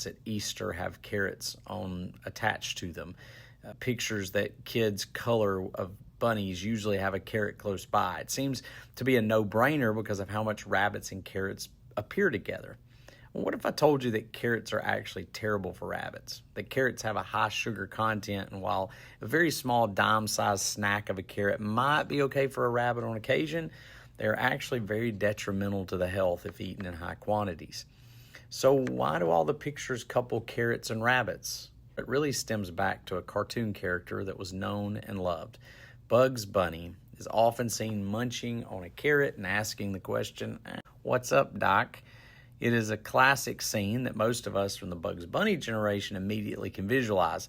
At Easter have carrots attached to them. Pictures that kids color of bunnies usually have a carrot close by. It seems to be a no-brainer because of how much rabbits and carrots appear together. Well, what if I told you that carrots are actually terrible for rabbits? That carrots have a high sugar content, and while a very small dime-sized snack of a carrot might be okay for a rabbit on occasion, they're actually very detrimental to the health if eaten in high quantities. So why do all the pictures couple carrots and rabbits? It really stems back to a cartoon character that was known and loved. Bugs Bunny is often seen munching on a carrot and asking the question, "What's up, Doc?" It is a classic scene that most of us from the Bugs Bunny generation immediately can visualize.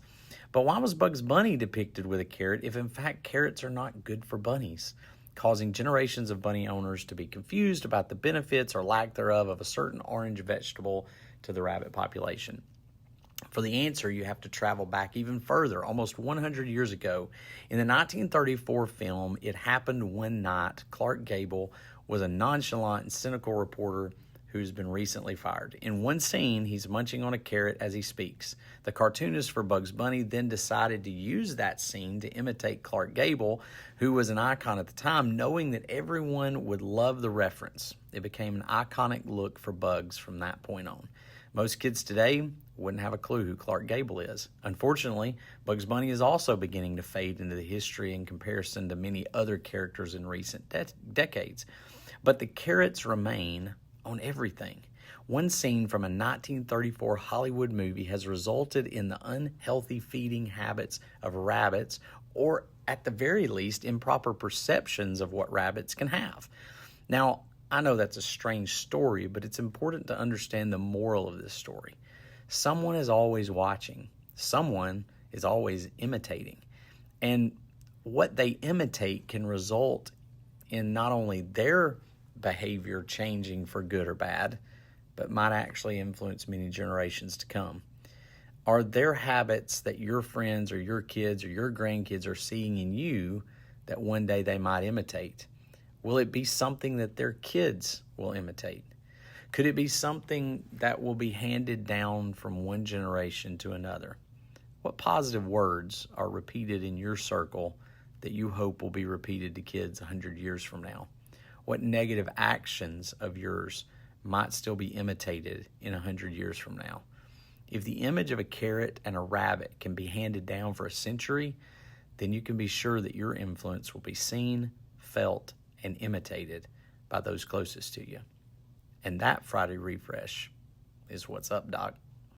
But why was Bugs Bunny depicted with a carrot if in fact carrots are not good for bunnies, causing generations of bunny owners to be confused about the benefits or lack thereof of a certain orange vegetable to the rabbit population? For the answer, you have to travel back even further, almost 100 years ago. In the 1934 film, It Happened One Night, Clark Gable was a nonchalant and cynical reporter who's been recently fired. In one scene, he's munching on a carrot as he speaks. The cartoonist for Bugs Bunny then decided to use that scene to imitate Clark Gable, who was an icon at the time, knowing that everyone would love the reference. It became an iconic look for Bugs from that point on. Most kids today wouldn't have a clue who Clark Gable is. Unfortunately, Bugs Bunny is also beginning to fade into the history in comparison to many other characters in recent decades. But the carrots remain on everything. One scene from a 1934 Hollywood movie has resulted in the unhealthy feeding habits of rabbits, or at the very least, improper perceptions of what rabbits can have. Now, I know that's a strange story, but it's important to understand the moral of this story. Someone is always watching. Someone is always imitating. And what they imitate can result in not only their behavior changing for good or bad, but might actually influence many generations to come. Are there habits that your friends or your kids or your grandkids are seeing in you that one day they might imitate? Will it be something that their kids will imitate? Could it be something that will be handed down from one generation to another? What positive words are repeated in your circle that you hope will be repeated to kids 100 years from now? What negative actions of yours might still be imitated in 100 years from now? If the image of a carrot and a rabbit can be handed down for a century, then you can be sure that your influence will be seen, felt, and imitated by those closest to you. And that Friday refresh is What's Up, Doc?